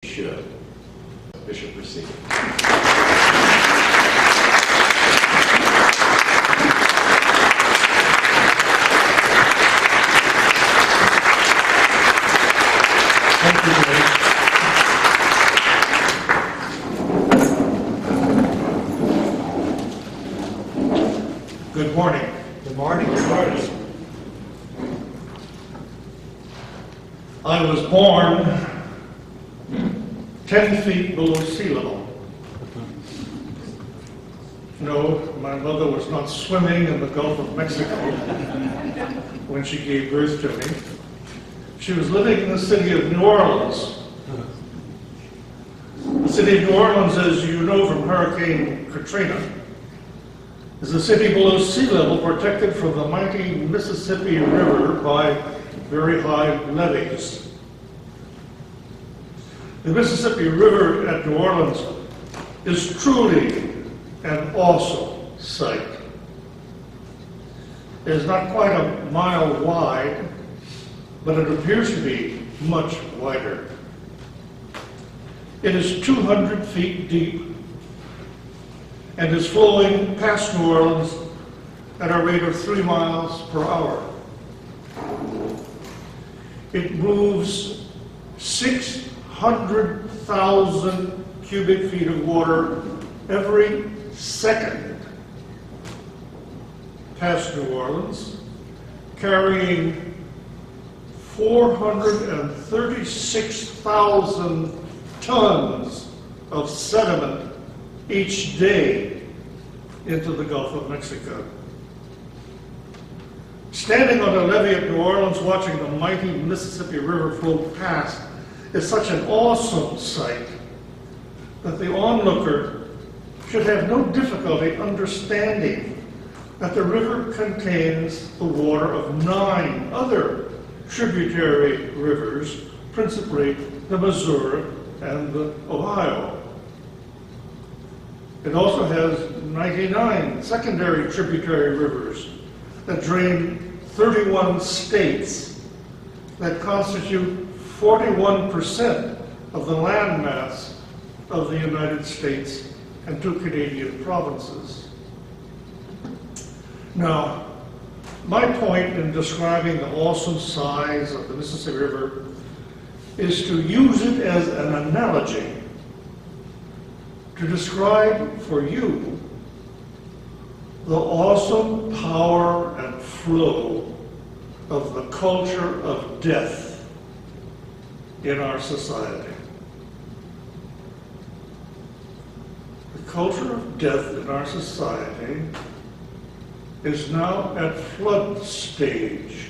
Should. Bishop Gracida. Thank you, Dave. Good morning. Good morning. Good morning. I was born 10 feet below sea level. No, my mother was not swimming in the Gulf of Mexico when she gave birth to me. She was living in the city of New Orleans. The city of New Orleans, as you know from Hurricane Katrina, is a city below sea level protected from the mighty Mississippi River by very high levees. The Mississippi River at New Orleans is truly an awesome sight. It is not quite a mile wide, but it appears to be much wider. It is 200 feet deep and is flowing past New Orleans at a rate of 3 miles per hour. It moves 600,000 cubic feet of water every second past New Orleans, carrying 436,000 tons of sediment each day into the Gulf of Mexico. Standing on a levee at New Orleans watching the mighty Mississippi River flow past is such an awesome sight that the onlooker should have no difficulty understanding that the river contains the water of 9 other tributary rivers, principally the Missouri and the Ohio. It also has 99 secondary tributary rivers that drain 31 states that constitute 41% of the landmass of the United States and 2 Canadian provinces. Now, my point in describing the awesome size of the Mississippi River is to use it as an analogy to describe for you the awesome power and flow of the culture of death in our society. The culture of death in our society is now at flood stage.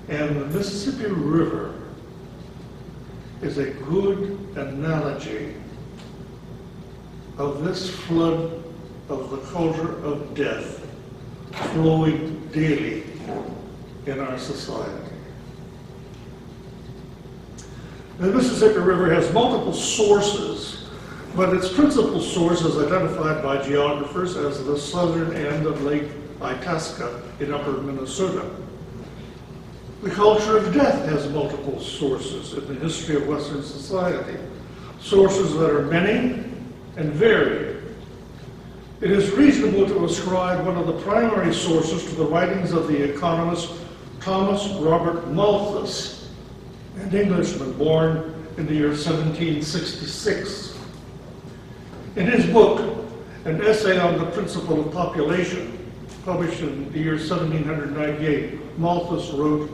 And the Mississippi River is a good analogy of this flood of the culture of death flowing daily in our society. The Mississippi River has multiple sources, but its principal source is identified by geographers as the southern end of Lake Itasca in upper Minnesota. The culture of death has multiple sources in the history of Western society, sources that are many and varied. It is reasonable to ascribe one of the primary sources to the writings of the economist Thomas Robert Malthus, an Englishman born in the year 1766. In his book, An Essay on the Principle of Population, published in the year 1798, Malthus wrote,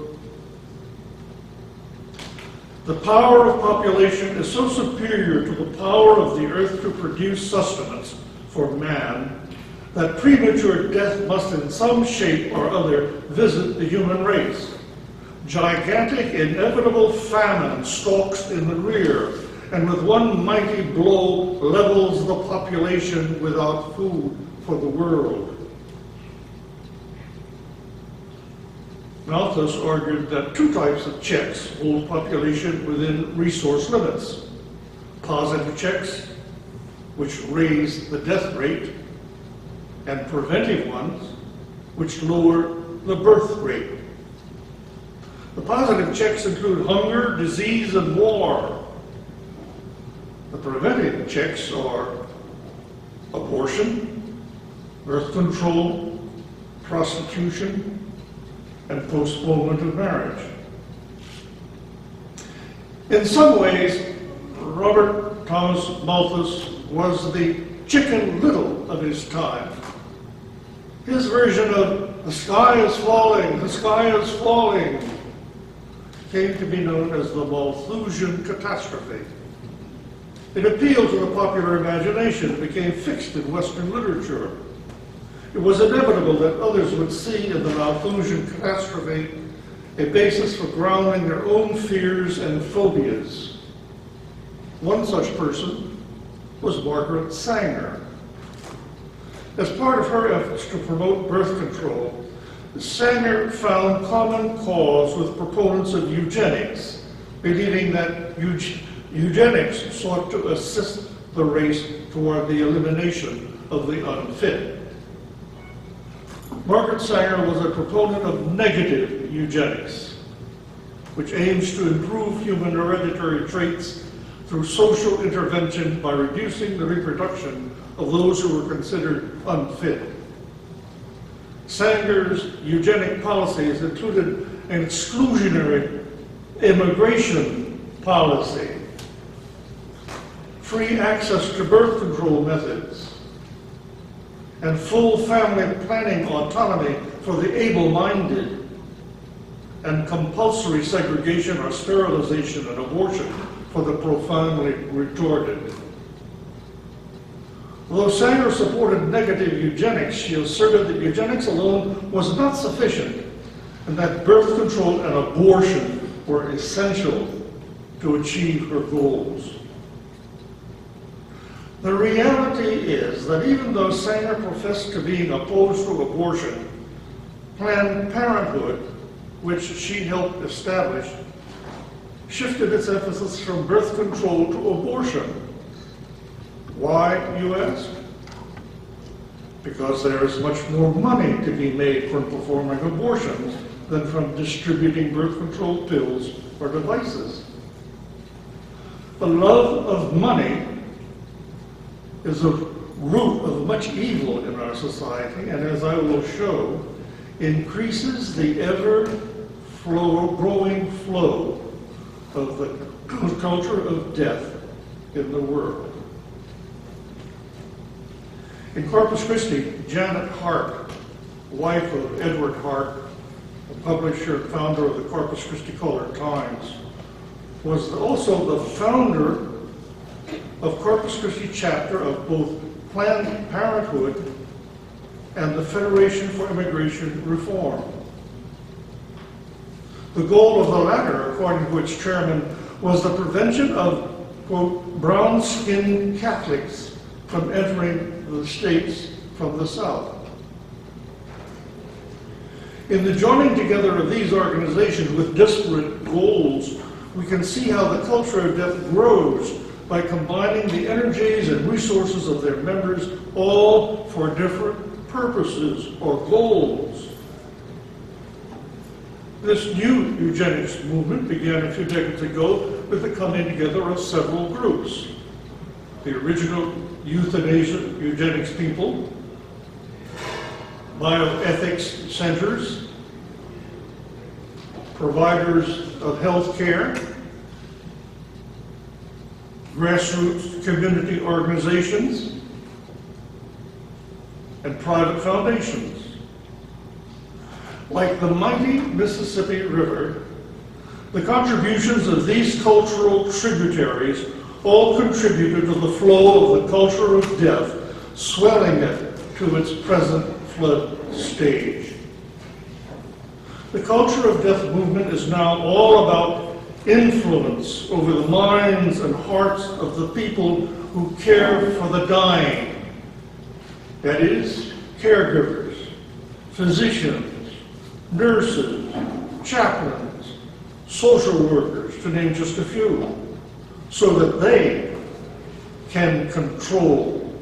"The power of population is so superior to the power of the earth to produce sustenance for man, that premature death must in some shape or other visit the human race. Gigantic, inevitable famine stalks in the rear, and with one mighty blow levels the population without food for the world." Malthus argued that 2 types of checks hold population within resource limits. Positive checks, which raise the death rate, and preventive ones, which lower the birth rate. The positive checks include hunger, disease, and war. The preventive checks are abortion, birth control, prostitution, and postponement of marriage. In some ways, Robert Thomas Malthus was the Chicken Little of his time. His version of "the sky is falling, the sky is falling" came to be known as the Malthusian catastrophe. It appealed to the popular imagination, became fixed in Western literature. It was inevitable that others would see in the Malthusian catastrophe a basis for grounding their own fears and phobias. One such person was Margaret Sanger. As part of her efforts to promote birth control, Sanger found common cause with proponents of eugenics, believing that eugenics sought to assist the race toward the elimination of the unfit. Margaret Sanger was a proponent of negative eugenics, which aims to improve human hereditary traits through social intervention by reducing the reproduction of those who were considered unfit. Sanger's eugenic policies included an exclusionary immigration policy, free access to birth control methods, and full family planning autonomy for the able-minded, and compulsory segregation or sterilization and abortion for the profoundly retarded. Although Sanger supported negative eugenics, she asserted that eugenics alone was not sufficient and that birth control and abortion were essential to achieve her goals. The reality is that even though Sanger professed to being opposed to abortion, Planned Parenthood, which she helped establish, shifted its emphasis from birth control to abortion. Why, you ask? Because there is much more money to be made from performing abortions than from distributing birth control pills or devices. The love of money is a root of much evil in our society, and as I will show, increases the ever-growing flow of the culture of death in the world. In Corpus Christi, Janet Hart, wife of Edward Hart, the publisher and founder of the Corpus Christi Caller-Times, was also the founder of Corpus Christi chapter of both Planned Parenthood and the Federation for Immigration Reform. The goal of the latter, according to its chairman, was the prevention of, quote, brown-skinned Catholics from entering the states from the South. In the joining together of these organizations with disparate goals, we can see how the culture of death grows by combining the energies and resources of their members, all for different purposes or goals. This new eugenics movement began a few decades ago with the coming together of several groups. The original euthanasia eugenics people, bioethics centers, providers of health care, grassroots community organizations, and private foundations. Like the mighty Mississippi River, the contributions of these cultural tributaries all contributed to the flow of the culture of death, swelling it to its present flood stage. The culture of death movement is now all about influence over the minds and hearts of the people who care for the dying. That is, caregivers, physicians, nurses, chaplains, social workers, to name just a few, so that they can control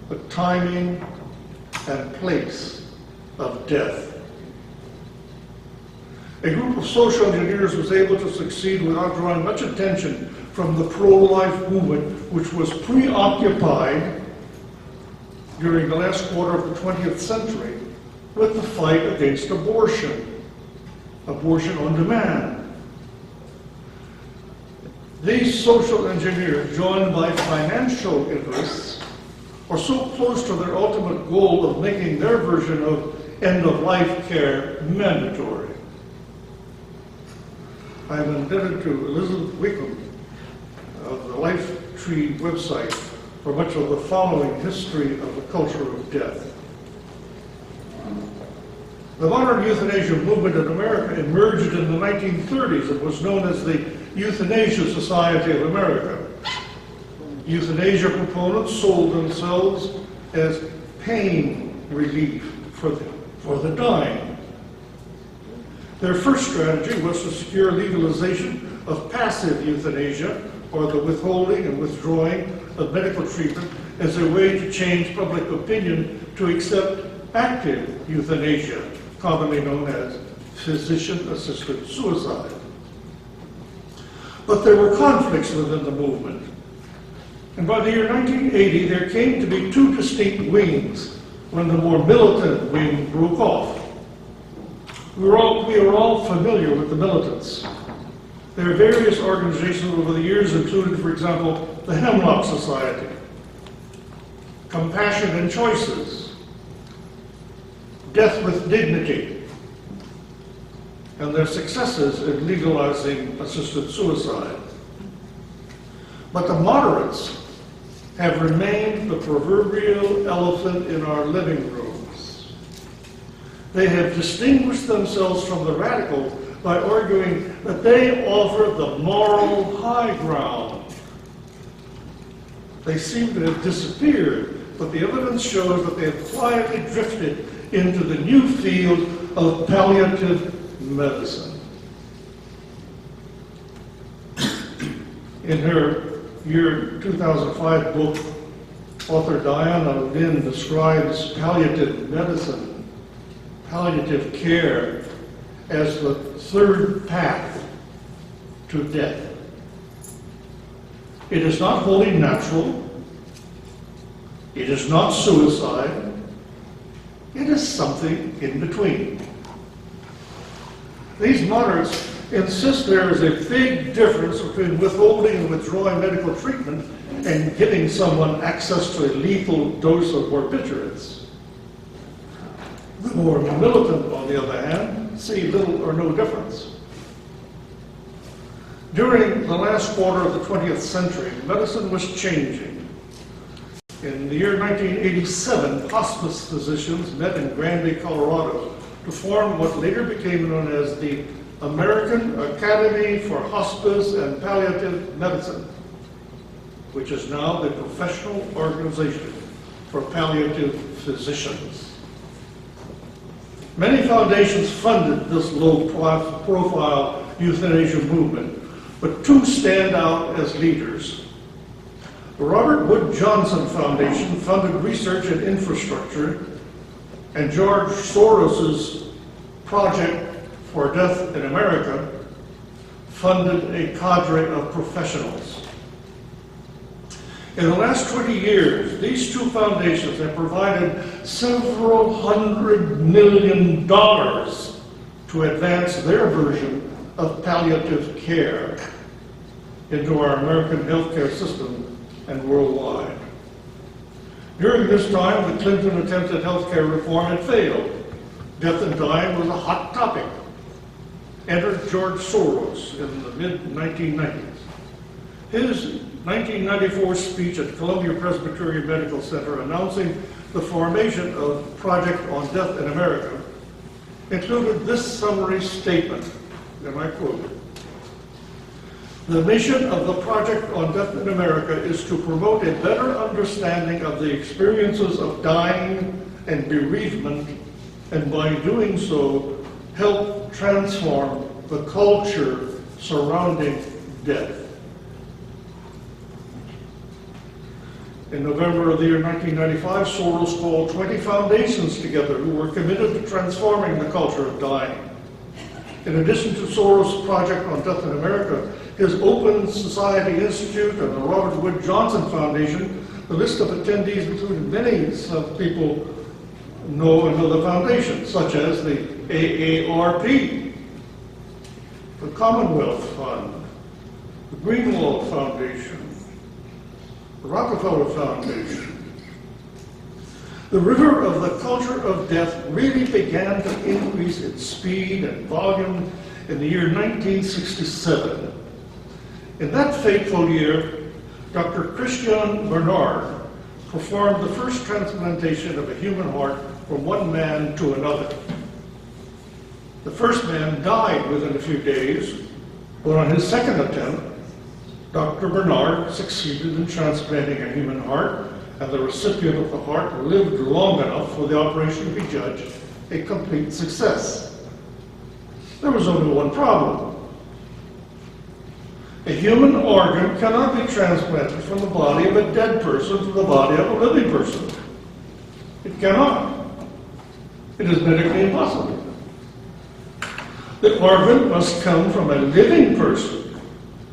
the timing and place of death. a group of social engineers was able to succeed without drawing much attention from the pro-life movement, which was preoccupied during the last quarter of the 20th century with the fight against abortion, abortion on demand. These social engineers, joined by financial interests, are so close to their ultimate goal of making their version of end-of-life care mandatory. I am indebted to Elizabeth Wickham of the Life Tree website for much of the following history of the culture of death. The modern euthanasia movement in America emerged in the 1930s and was known as the Euthanasia Society of America. Euthanasia proponents sold themselves as pain relief for the dying. Their first strategy was to secure legalization of passive euthanasia, or the withholding and withdrawing of medical treatment, as a way to change public opinion to accept active euthanasia, commonly known as physician-assisted suicide. But there were conflicts within the movement. And by the year 1980, there came to be two distinct wings when the more militant wing broke off. We are all familiar with the militants. Their various organizations over the years included, for example, the Hemlock Society, Compassion and Choices, Death with Dignity, and their successes in legalizing assisted suicide. But the moderates have remained the proverbial elephant in our living rooms. They have distinguished themselves from the radicals by arguing that they offer the moral high ground. They seem to have disappeared, but the evidence shows that they have quietly drifted into the new field of palliative medicine. In her year 2005 book, author Diana Lynn describes palliative medicine, palliative care, as the third path to death. It is not wholly natural. It is not suicide. It is something in between. These moderates insist there is a big difference between withholding and withdrawing medical treatment and giving someone access to a lethal dose of barbiturates. The more militant, on the other hand, see little or no difference. During the last quarter of the 20th century, medicine was changing. In the year 1987, hospice physicians met in Granby, Colorado, to form what later became known as the American Academy for Hospice and Palliative Medicine, which is now the professional organization for palliative physicians. Many foundations funded this low-profile euthanasia movement, but two stand out as leaders. The Robert Wood Johnson Foundation funded research and infrastructure, and George Soros's Project for Death in America funded a cadre of professionals. In the last 20 years, these two foundations have provided several $100 million to advance their version of palliative care into our American healthcare system and worldwide. During this time, the Clinton attempt at healthcare reform had failed. Death and dying was a hot topic. Entered George Soros in the mid-1990s. His 1994 speech at Columbia Presbyterian Medical Center announcing the formation of Project on Death in America included this summary statement, and I quote, "The mission of the Project on Death in America is to promote a better understanding of the experiences of dying and bereavement, and by doing so, help transform the culture surrounding death." In November of the year 1995, Soros called 20 foundations together who were committed to transforming the culture of dying. In addition to Soros' project on death in America, his Open Society Institute and the Robert Wood Johnson Foundation, the list of attendees included many people know and know the foundation, such as the AARP, the Commonwealth Fund, the Greenwald Foundation, the Rockefeller Foundation. The river of the culture of death really began to increase its speed and volume in the year 1967. In that fateful year, Dr. Christian Bernard performed the first transplantation of a human heart from one man to another. The first man died within a few days, but on his second attempt, Dr. Bernard succeeded in transplanting a human heart, and the recipient of the heart lived long enough for the operation to be judged a complete success. There was only one problem. A human organ cannot be transplanted from the body of a dead person to the body of a living person. It cannot. It is medically impossible. The organ must come from a living person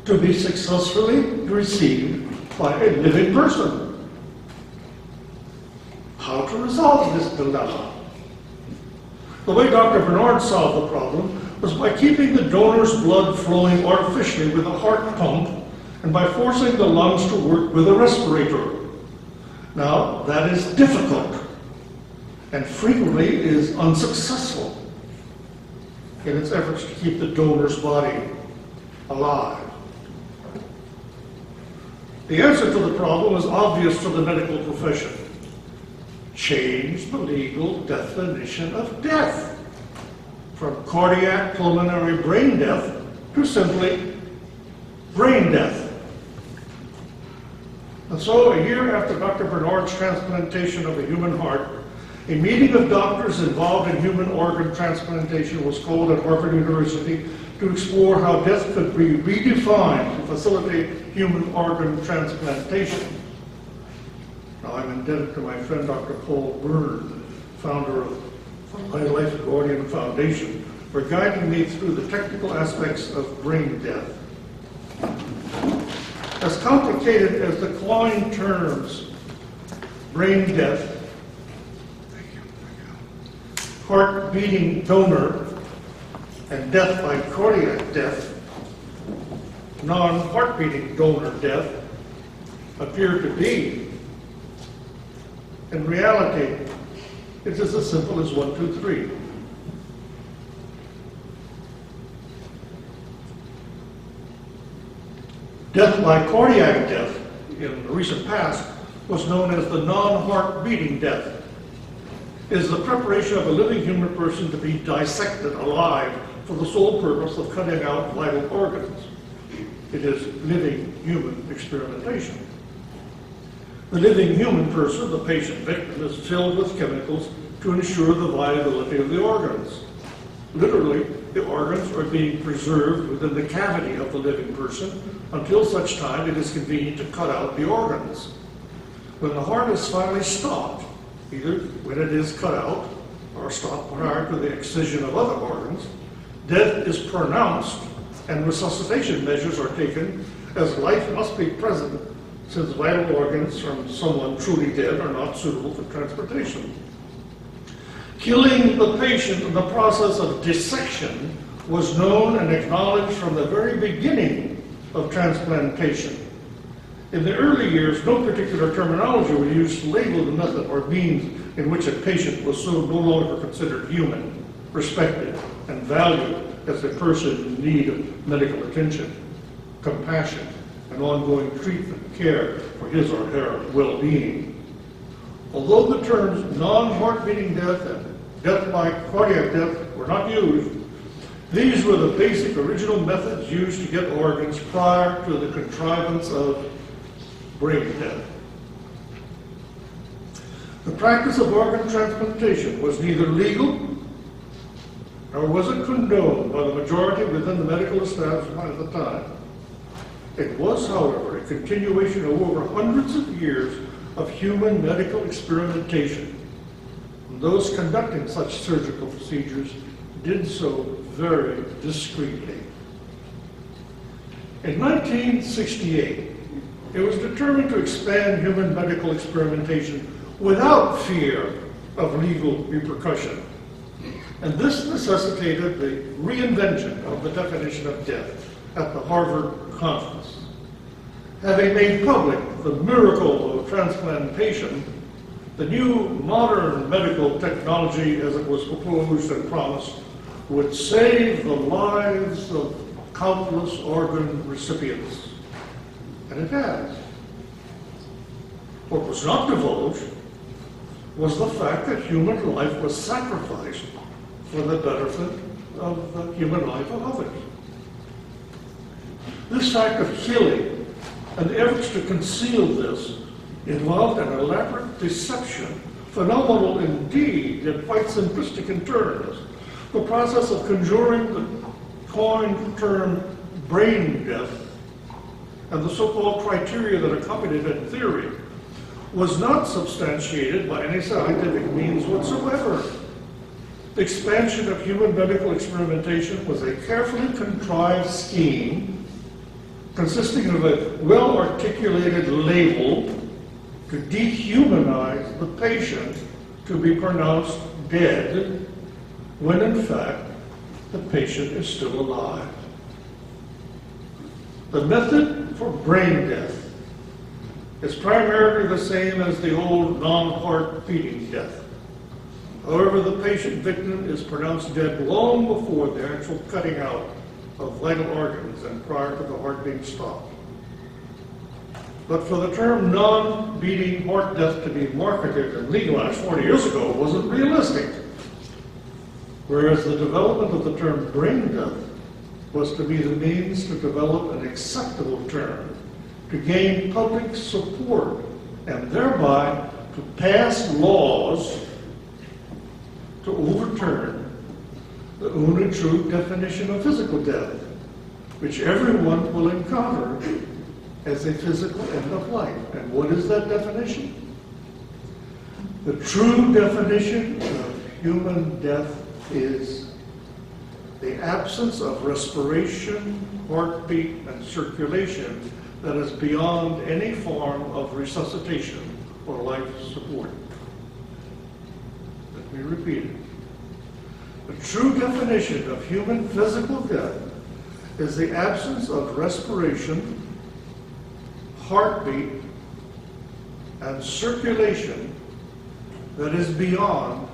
to be successfully received by a living person. How to resolve this dilemma? The way Dr. Bernard solved the problem was by keeping the donor's blood flowing artificially with a heart pump and by forcing the lungs to work with a respirator. Now, that is difficult and frequently is unsuccessful in its efforts to keep the donor's body alive. The answer to the problem is obvious to the medical profession. Change the legal definition of death from cardiac pulmonary brain death to simply brain death. And so a year after Dr. Bernard's transplantation of a human heart, a meeting of doctors involved in human organ transplantation was called at Harvard University to explore how death could be redefined to facilitate human organ transplantation. Now, I'm indebted to my friend Dr. Paul Byrne, founder of My Life Guardian Foundation, for guiding me through the technical aspects of brain death. As complicated as the clawing terms brain death, heart beating donor, and death by cardiac death, non-heart beating donor death, appear to be, in reality, it is as simple as 1, 2, 3. Death by cardiac death in the recent past was known as the non-heart beating death. It is the preparation of a living human person to be dissected alive for the sole purpose of cutting out vital organs. It is living human experimentation. The living human person, the patient victim, is filled with chemicals to ensure the viability of the organs. Literally, the organs are being preserved within the cavity of the living person until such time it is convenient to cut out the organs. When the heart is finally stopped, either when it is cut out or stopped prior to the excision of other organs, death is pronounced and resuscitation measures are taken, as life must be present since vital organs from someone truly dead are not suitable for transplantation. Killing the patient in the process of dissection was known and acknowledged from the very beginning of transplantation. In the early years, no particular terminology was used to label the method or means in which a patient was so no longer considered human, respected, and valued as a person in need of medical attention, compassion, and ongoing treatment, care for his or her well-being. Although the terms non-heart beating death and death by cardiac death were not used, these were the basic original methods used to get organs prior to the contrivance of brain death. The practice of organ transplantation was neither legal nor was it condoned by the majority within the medical establishment at the time. It was, however, a continuation of over hundreds of years of human medical experimentation. And those conducting such surgical procedures did so very discreetly. In 1968, it was determined to expand human medical experimentation without fear of legal repercussion. And this necessitated the reinvention of the definition of death at the Harvard Conference. Having made public the miracle of transplantation, the new modern medical technology, as it was proposed and promised, would save the lives of countless organ recipients. And it has. What was not divulged was the fact that human life was sacrificed for the benefit of the human life of others. This act of healing and the efforts to conceal this involved an elaborate deception, phenomenal indeed, yet quite simplistic in terms. The process of conjuring the coined term brain death and the so-called criteria that accompanied it in theory was not substantiated by any scientific means whatsoever. The expansion of human medical experimentation was a carefully contrived scheme consisting of a well-articulated label to dehumanize the patient to be pronounced dead when in fact the patient is still alive. The method for brain death is primarily the same as the old non-heart beating death. However, the patient victim is pronounced dead long before the actual cutting out of vital organs and prior to the heart being stopped. But for the term non-beating heart death to be marketed and legalized 40 years ago wasn't realistic. Whereas the development of the term brain death was to be the means to develop an acceptable term, to gain public support, and thereby to pass laws to overturn the only true definition of physical death, which everyone will encounter as a physical end of life. And what is that definition? The true definition of human death is the absence of respiration, heartbeat, and circulation that is beyond any form of resuscitation or life support. Let me repeat it. The true definition of human physical death is the absence of respiration, heartbeat, and circulation that is beyond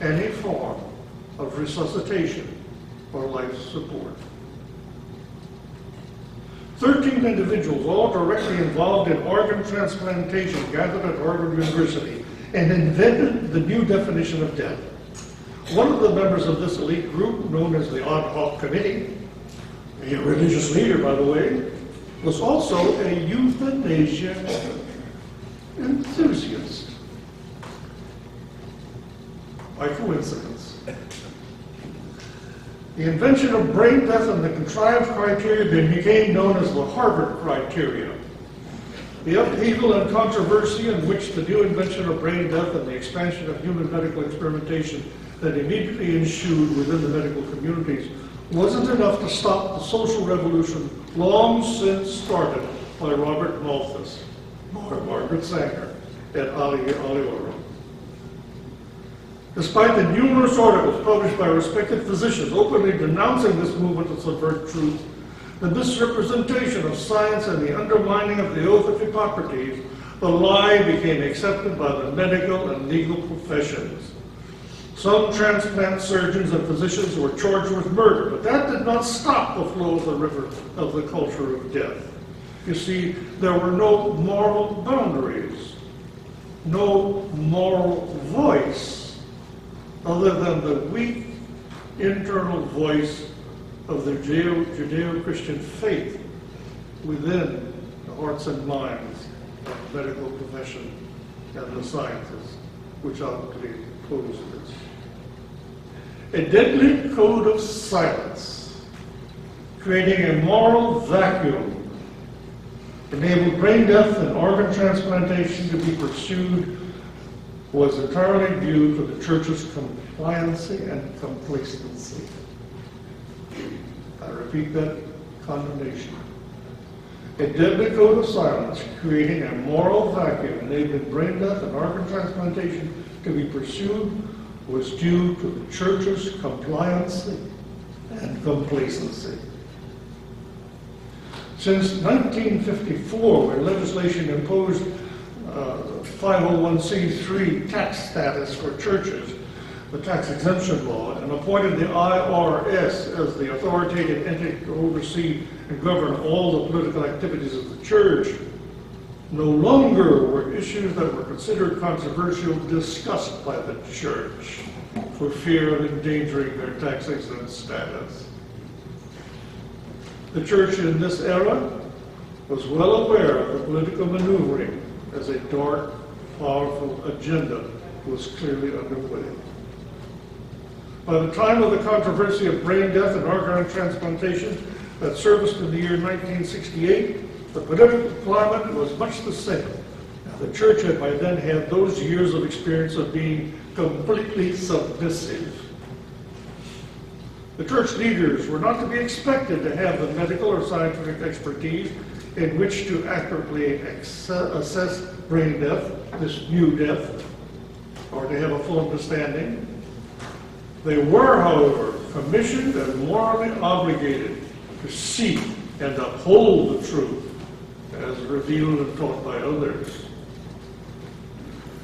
any form of resuscitation or life support. 13 individuals, all directly involved in organ transplantation, gathered at Harvard University and invented the new definition of death. One of the members of this elite group, known as the Ad Hoc Committee, a religious leader, by the way, was also a euthanasia enthusiast. By coincidence. The invention of brain death and the contrived criteria then became known as the Harvard criteria. The upheaval and controversy in which the new invention of brain death and the expansion of human medical experimentation that immediately ensued within the medical communities wasn't enough to stop the social revolution long since started by Robert Malthus, Margaret Sanger, and Alioro. Despite the numerous articles published by respected physicians openly denouncing this movement to subvert truth, the misrepresentation of science and the undermining of the oath of Hippocrates, the lie became accepted by the medical and legal professions. Some transplant surgeons and physicians were charged with murder, but that did not stop the flow of the river of the culture of death. You see, there were no moral boundaries, no moral voice, other than the weak internal voice of the Judeo-Christian faith within the hearts and minds of the medical profession and the sciences, which ultimately opposed this. A deadly code of silence, creating a moral vacuum, enabled brain death and organ transplantation to be pursued, was entirely due to the church's compliancy and complacency. I repeat that, condemnation. A deadly code of silence, creating a moral vacuum enabling brain death and organ transplantation to be pursued, was due to the church's compliancy and complacency. Since 1954, when legislation imposed 501c3 tax status for churches, the tax exemption law, and appointed the IRS as the authoritative entity to oversee and govern all the political activities of the church, no longer were issues that were considered controversial discussed by the church for fear of endangering their tax exempt status. The church in this era was well aware of the political maneuvering as a dark, powerful agenda was clearly underway. By the time of the controversy of brain death and organ transplantation that surfaced in the year 1968, the political climate was much the same. Now, the church had by then had those years of experience of being completely submissive. The church leaders were not to be expected to have the medical or scientific expertise in which to accurately assess brain death, this new death, or to have a full understanding. They were, however, commissioned and morally obligated to seek and uphold the truth as revealed and taught by others.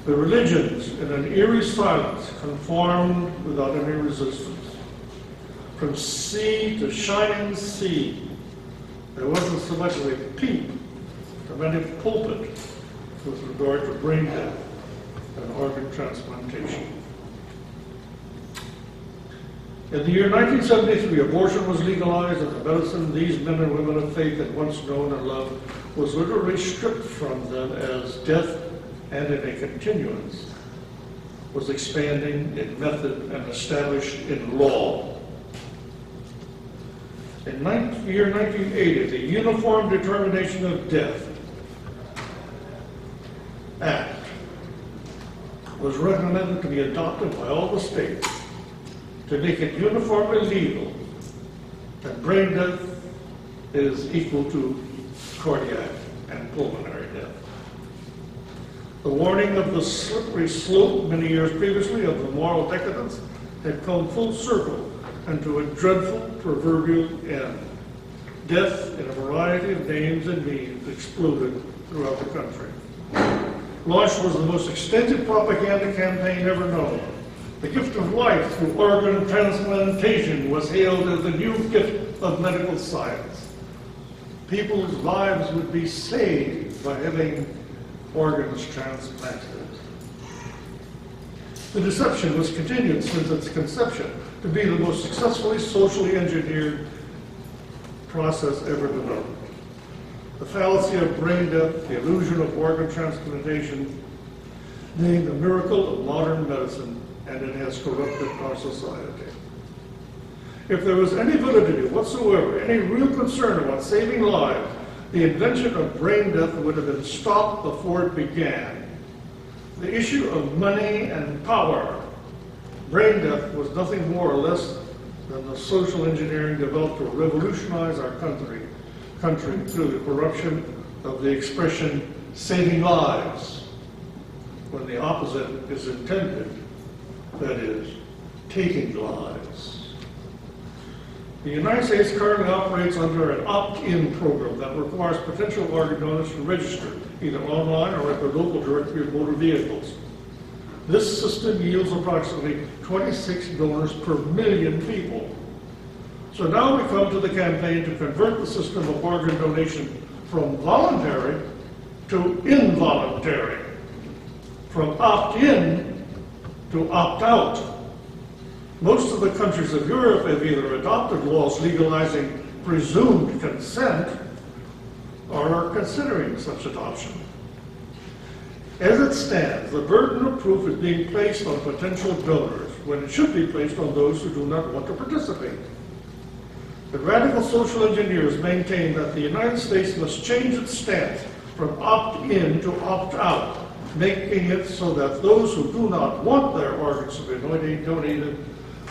The religions, in an eerie silence, conformed without any resistance. From sea to shining sea, there wasn't so much as a peep from any pulpit with regard to brain death and organ transplantation. In the year 1973, abortion was legalized, and the medicine these men and women of faith had once known and loved was literally stripped from them as death, and in a continuance, was expanding in method and established in law. In the year 1980, the Uniform Determination of Death Act was recommended to be adopted by all the states to make it uniformly legal that brain death is equal to cardiac and pulmonary death. The warning of the slippery slope many years previously of the moral decadence had come full circle and to a dreadful proverbial end. Death in a variety of names and means exploded throughout the country. Launched was the most extensive propaganda campaign ever known. The gift of life through organ transplantation was hailed as the new gift of medical science. People's lives would be saved by having organs transplanted. The deception was continued since its conception to be the most successfully socially engineered process ever developed. The fallacy of brain death, the illusion of organ transplantation, being the miracle of modern medicine, and it has corrupted our society. If there was any validity whatsoever, any real concern about saving lives, the invention of brain death would have been stopped before it began. The issue of money and power, brain death was nothing more or less than the social engineering developed to revolutionize our country through the corruption of the expression saving lives, when the opposite is intended, that is, taking lives. The United States currently operates under an opt-in program that requires potential organ donors to register either online or at their local directory of motor vehicles. This system yields approximately 26 donors per million people. So now we come to the campaign to convert the system of organ donation from voluntary to involuntary, from opt-in to opt-out. Most of the countries of Europe have either adopted laws legalizing presumed consent or are considering such adoption. As it stands, the burden of proof is being placed on potential donors when it should be placed on those who do not want to participate. The radical social engineers maintain that the United States must change its stance from opt-in to opt-out, making it so that those who do not want their organs to be donated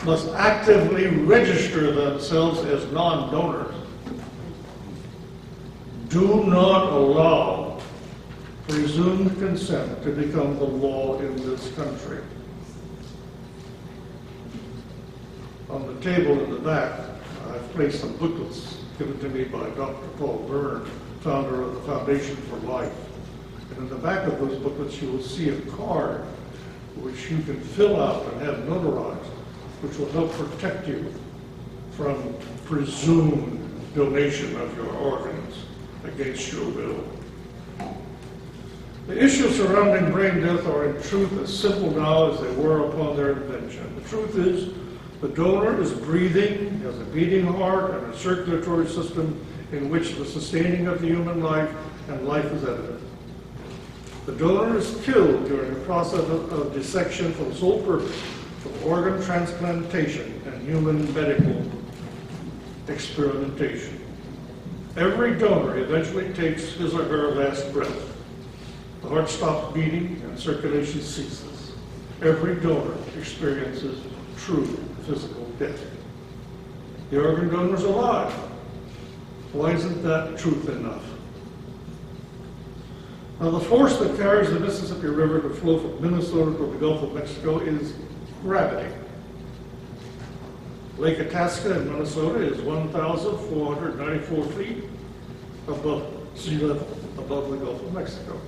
must actively register themselves as non-donors. Do not allow presumed consent to become the law in this country. On the table in the back, I've placed some booklets given to me by Dr. Paul Byrne, founder of the Foundation for Life. And in the back of those booklets, you will see a card which you can fill out and have notarized, which will help protect you from presumed donation of your organs against your will. The issues surrounding brain death are in truth as simple now as they were upon their invention. The truth is, the donor is breathing, has a beating heart, and a circulatory system in which the sustaining of the human life and life is evident. The donor is killed during the process of dissection for the sole purpose of organ transplantation and human medical experimentation. Every donor eventually takes his or her last breath. The heart stops beating and circulation ceases. Every donor experiences true physical death. The organ donor is alive. Why isn't that truth enough? Now, the force that carries the Mississippi River to flow from Minnesota to the Gulf of Mexico is gravity. Lake Itasca in Minnesota is 1,494 feet above sea level, above the Gulf of Mexico.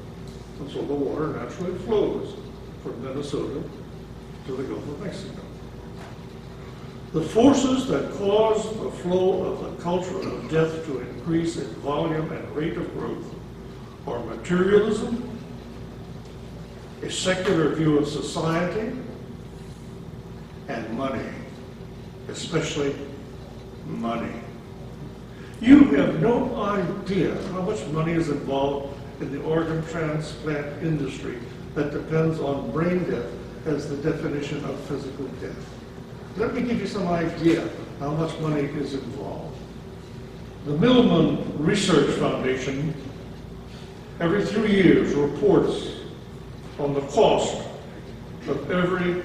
And so the water naturally flows from Minnesota to the Gulf of Mexico. The forces that cause the flow of the culture of death to increase in volume and rate of growth are materialism, a secular view of society, and money, especially money. You have no idea how much money is involved in the organ transplant industry that depends on brain death as the definition of physical death. Let me give you some idea how much money is involved. The Milliman Research Foundation every 3 years reports on the cost of every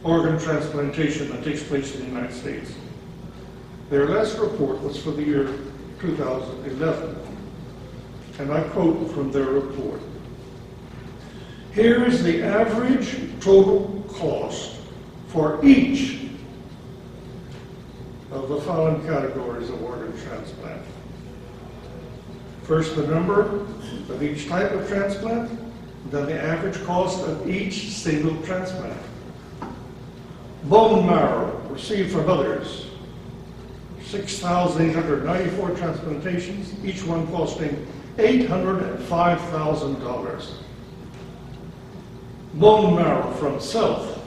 organ transplantation that takes place in the United States. Their last report was for the year 2011, and I quote from their report. Here is the average total cost for each of the following categories of organ transplant. First, the number of each type of transplant, then the average cost of each single transplant. Bone marrow received from others, 6,894 transplantations, each one costing $805,000. Bone marrow from self,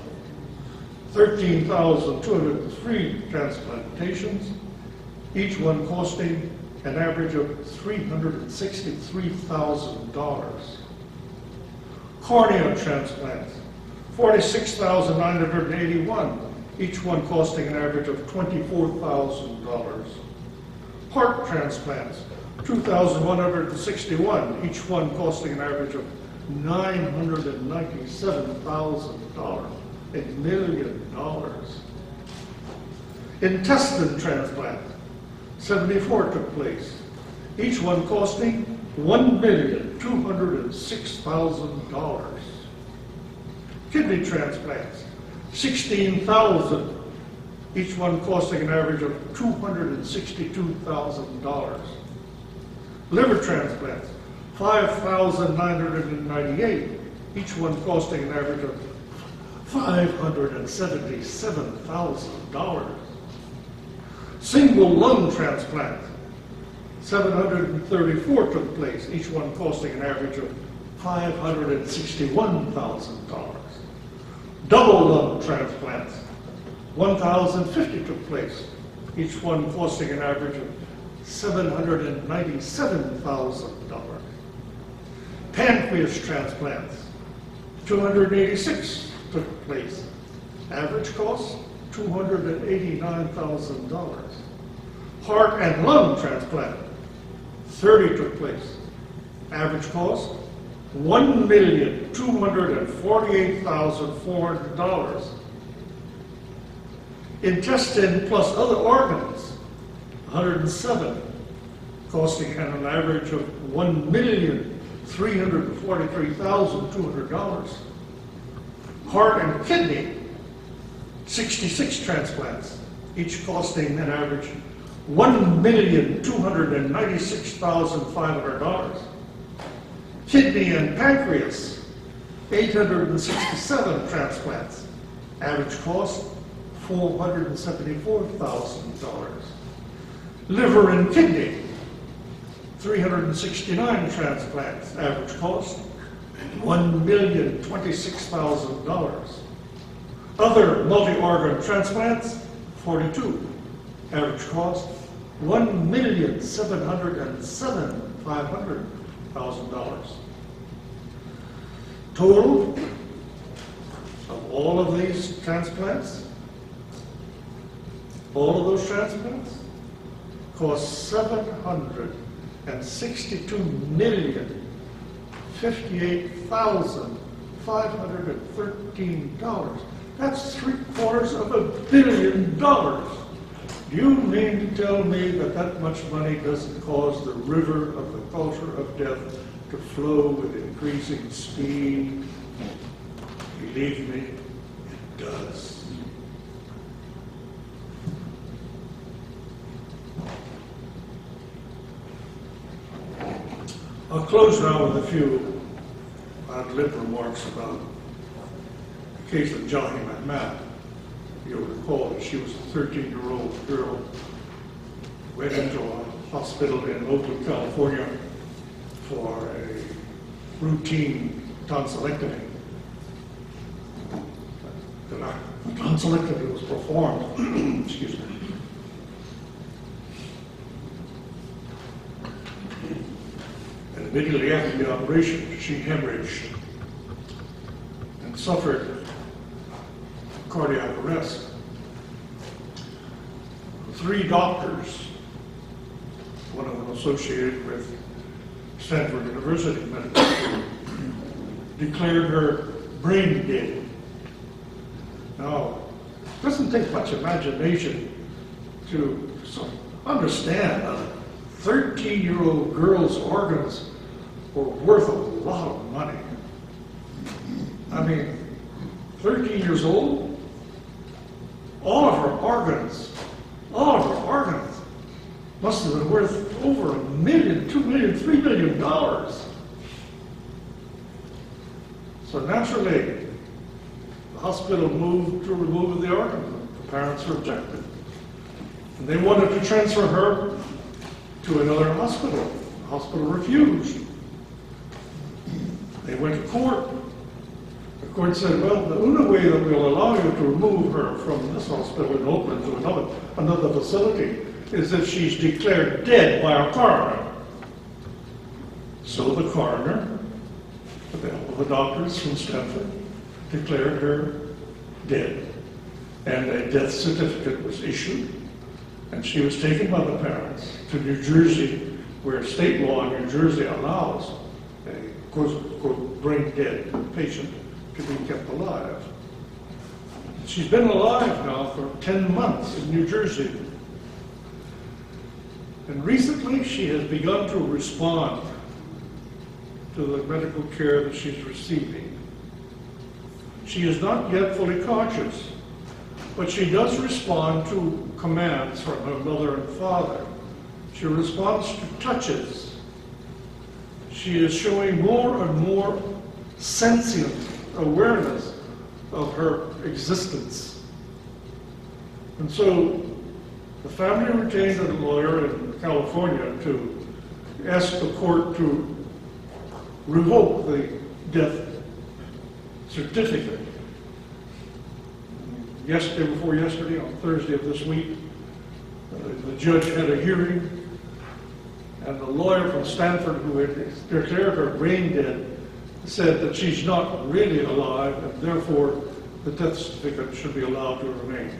13,203 transplantations, each one costing an average of $363,000. Cornea transplants, 46,981, each one costing an average of $24,000. Heart transplants, 2,161, each one costing an average of $997,000, $1 million. Intestine transplant, 74 took place, each one costing $1,206,000. Kidney transplants, 16,000, each one costing an average of $262,000. Liver transplants, 5,998, each one costing an average of $577,000. Single lung transplant, 734 took place, each one costing an average of $561,000. Double lung transplants, 1,050 took place, each one costing an average of $797,000. Pancreas transplants, 286 took place, average cost $289,000. Heart and lung transplant, 30 took place, average cost $1,248,400. intestine plus other organs, 107, costing at an average of $1,343,200. Heart and kidney, 66 transplants, each costing an average $1,296,500. Kidney and pancreas, 867 transplants, average cost $474,000. Liver and kidney, 369 transplants, average cost $1,026,000. Other multi-organ transplants, 42, average cost $1,707,500. Total of all of these transplants, all of those transplants, cost $762,058,513. That's $750 million. Do you mean to tell me that that much money doesn't cause the river of the culture of death to flow with increasing speed? Believe me, it does. I'll close now with a few ad-lib remarks about the case of Johnny McMahon. You'll recall that she was a 13-year-old girl who went into a hospital in Oakland, California for a routine tonsillectomy. The tonsillectomy was performed, excuse me. And immediately after the operation, she hemorrhaged and suffered cardiac arrest. 3 doctors, one of them associated with Stanford University Medical School, declared her brain dead. Now, it doesn't take much imagination to understand that a 13-year-old girl's organs were worth a lot of money. I mean, 13 years old, all of her organs must have been worth over $1 million, $2 million, $3 million. So naturally, the hospital moved to remove the organ. The parents rejected. And they wanted to transfer her to another hospital. The hospital refused. They went to court. The court said, well, the only way that we'll allow you to remove her from this hospital in Oakland to another facility is if she's declared dead by a coroner. So the coroner, with the help of the doctors from Stanford, declared her dead. And a death certificate was issued. And she was taken by the parents to New Jersey, where state law in New Jersey allows a quote, brain dead patient to be kept alive. She's been alive now for 10 months in New Jersey. And recently she has begun to respond to the medical care that she's receiving. She is not yet fully conscious, but she does respond to commands from her mother and father. She responds to touches. She is showing more and more sentient awareness of her existence. And so the family retained a lawyer in California to ask the court to revoke the death certificate. Before yesterday, on Thursday of this week, the judge had a hearing, and the lawyer from Stanford who had declared her brain dead said that she's not really alive, and therefore the death certificate should be allowed to remain.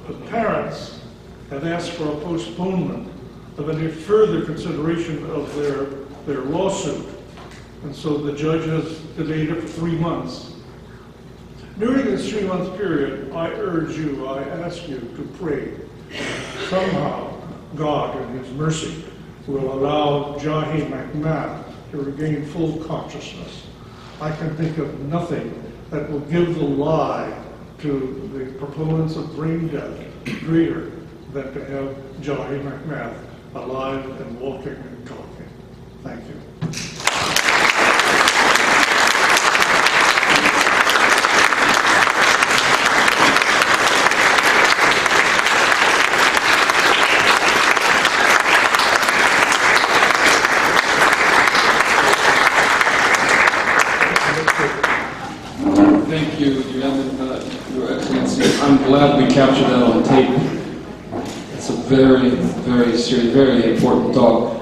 The parents have asked for a postponement of any further consideration of their lawsuit, and so the judge has delayed it for 3 months. During this 3-month period, I urge you, I ask you to pray. Somehow, God, in His mercy, will allow Jahi McMahon to regain full consciousness. I can think of nothing that will give the lie to the proponents of brain death greater than to have Jahi McMahon alive and walking and talking. Thank you. Thank you, Your Excellency. I'm glad we captured that on tape. It's a very, very serious, very important talk.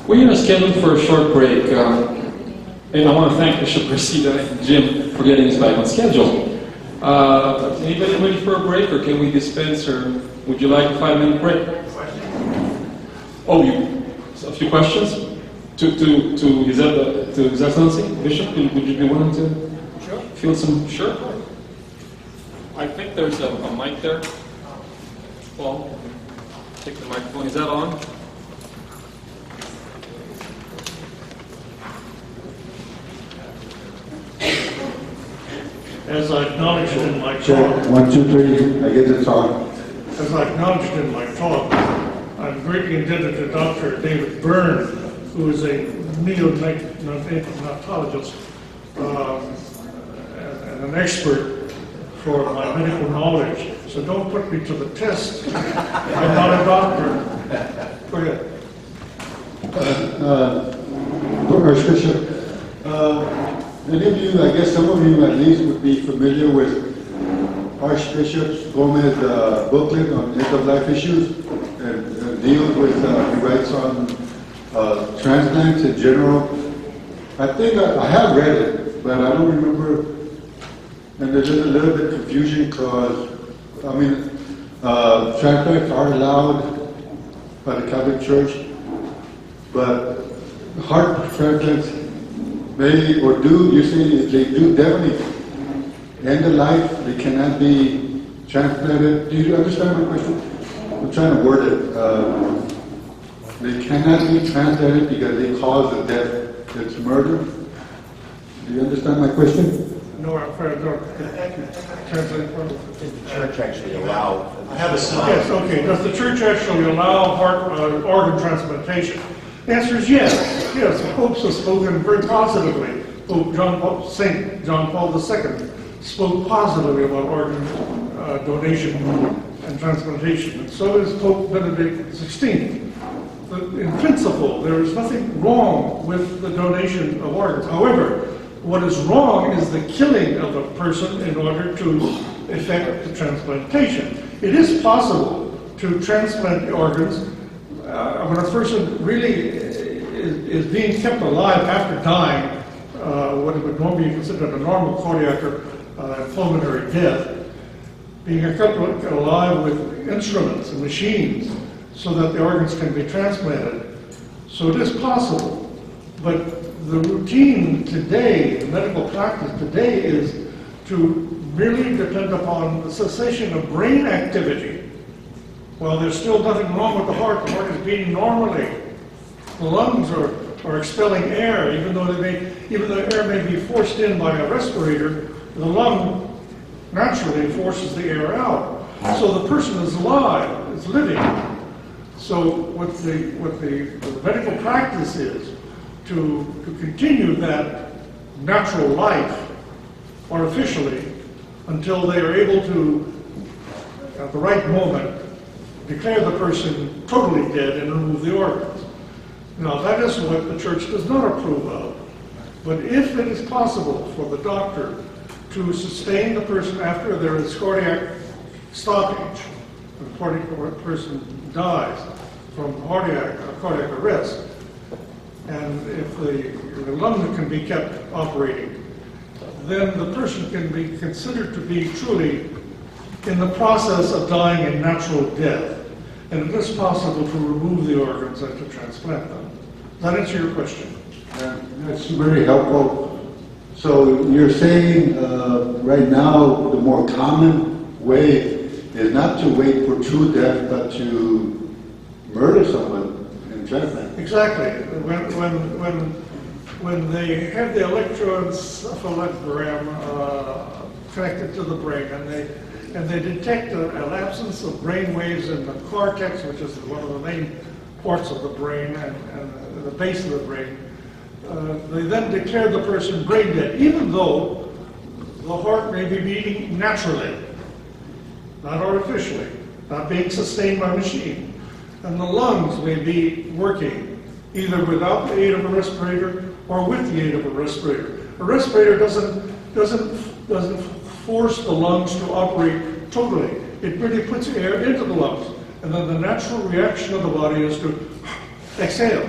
We're going to schedule for a short break, and I want to thank Bishop Gracida and Jim for getting us back on schedule. Anybody ready for a break, or can we dispense, or would you like a 5-minute break? Oh, a few questions to His Excellency, Bishop. Would you be willing to? Feel some, sure. I think there's a mic there. Well, take the microphone. Is that on? As I acknowledged in my Check, talk, 1, 2, 3, I get the talk. as I acknowledged in my talk, I'm greatly indebted to Dr. David Byrne, who is a neonatologist and an expert for my medical knowledge. So don't put me to the test. I'm not a doctor. Go ahead. Archbishop, many of you, I guess some of you at least, would be familiar with Archbishop Gomez's booklet on end-of-life issues, and deals with, he writes on transplants in general. I think I have read it, but I don't remember. And there's just a little bit of confusion because, I mean, transplants are allowed by the Catholic Church, but heart transplants may or do, you say they do definitely end the life, they cannot be transplanted. Do you understand my question? I'm trying to word it. They cannot be transplanted because they cause the death. It's murder. Do you understand my question? No, I'm afraid I don't. Translate for me. Did the church actually allow? I have a Yes, okay. Does the church actually allow heart organ transplantation? The answer is yes. Yes, popes have spoken very positively. St. John Paul II spoke positively about organ donation and transplantation, and so is Pope Benedict XVI. In principle, there is nothing wrong with the donation of organs. However, what is wrong is the killing of a person in order to effect the transplantation. It is possible to transplant organs when a person really is being kept alive after dying, what would normally be considered a normal cardiac or pulmonary death, being kept alive with instruments and machines so that the organs can be transplanted. So it is possible, but the routine today, the medical practice today, is to merely depend upon the cessation of brain activity. Well, there's still nothing wrong with the heart is beating normally. The lungs are expelling air, even though the air may be forced in by a respirator, the lung naturally forces the air out. So the person is alive, is living. So what the medical practice is to continue that natural life artificially until they are able to, at the right moment, declare the person totally dead and remove the organs. Now, that is what the church does not approve of. But if it is possible for the doctor to sustain the person after there is cardiac stoppage, the person dies from cardiac arrest, and if the lung can be kept operating, then the person can be considered to be truly in the process of dying a natural death. And it is possible to remove the organs and to transplant them. Does that answer your question? That's very helpful. So you're saying right now the more common way is not to wait for true death, but to murder someone and transplant? Exactly. When they have the electroencephalogram connected to the brain, and they detect an absence of brain waves in the cortex, which is one of the main parts of the brain and the base of the brain, they then declare the person brain dead, even though the heart may be beating naturally, not artificially, not being sustained by machine. And the lungs may be working either without the aid of a respirator or with the aid of a respirator. A respirator doesn't force the lungs to operate totally. It really puts air into the lungs. And then the natural reaction of the body is to exhale,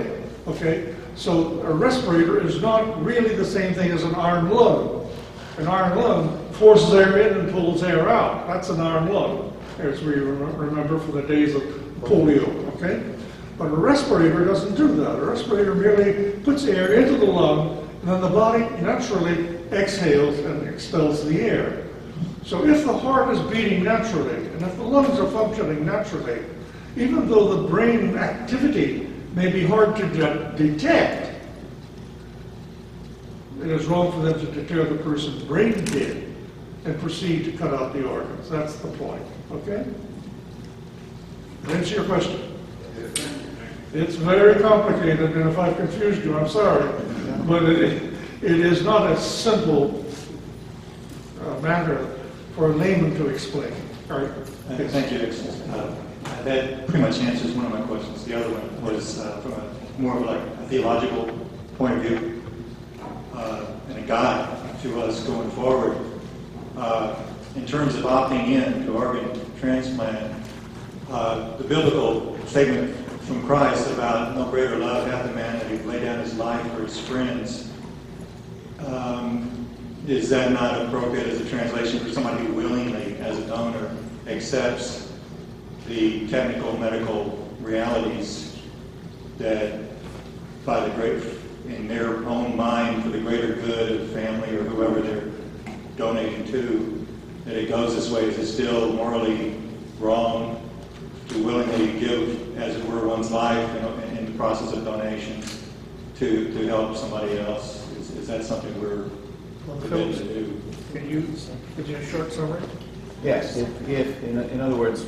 okay? So a respirator is not really the same thing as an iron lung. An iron lung forces air in and pulls air out. That's an iron lung, as we remember from the days of polio, okay? But a respirator doesn't do that. A respirator merely puts air into the lung, and then the body naturally exhales and expels the air. So if the heart is beating naturally, and if the lungs are functioning naturally, even though the brain activity may be hard to detect, it is wrong for them to declare the person brain dead and proceed to cut out the organs. That's the point, okay? Did I answer your question? It's very complicated, and if I've confused you, I'm sorry. But it is not a simple matter for a layman to explain. All right. Thank you. That pretty much answers one of my questions. The other one was from a more of like a theological point of view and a guide to us going forward. In terms of opting in to organ transplant, the biblical statement from Christ about no greater love hath a man that he lay down his life for his friends, is that not appropriate as a translation for somebody who willingly, as a donor, accepts the technical medical realities that by the great, in their own mind, for the greater good of family or whoever they're donating to, that it goes this way? Is it still morally wrong to willingly give, as it were, one's life in the process of donation to help somebody else? Is that something we're forbidden to do? Can you give a short summary? Yes, if in other words,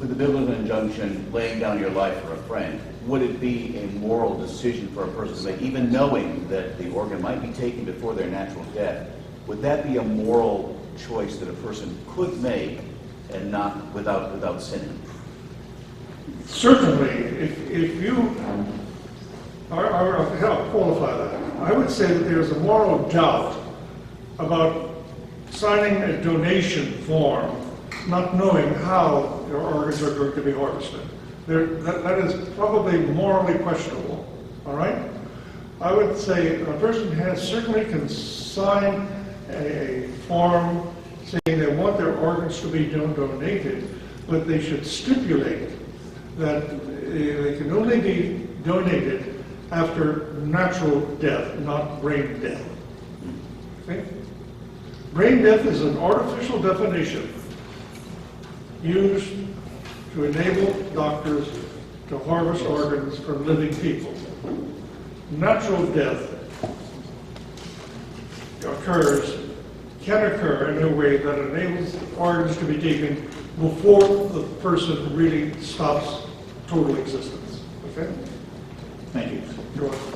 with the biblical injunction, laying down your life for a friend, would it be a moral decision for a person to make, even knowing that the organ might be taken before their natural death? Would that be a moral choice that a person could make and not without sinning? Certainly, if you I'll qualify that. I would say that there's a moral doubt about signing a donation form, not knowing how your organs are going to be harvested. That is probably morally questionable, all right? I would say a person certainly can sign a form saying they want their organs to be donated, but they should stipulate that they can only be donated after natural death, not brain death. Okay? Brain death is an artificial definition used to enable doctors to harvest organs from living people. Natural death can occur in a way that enables organs to be taken before the person really stops total existence. Okay? Thank you. You're welcome.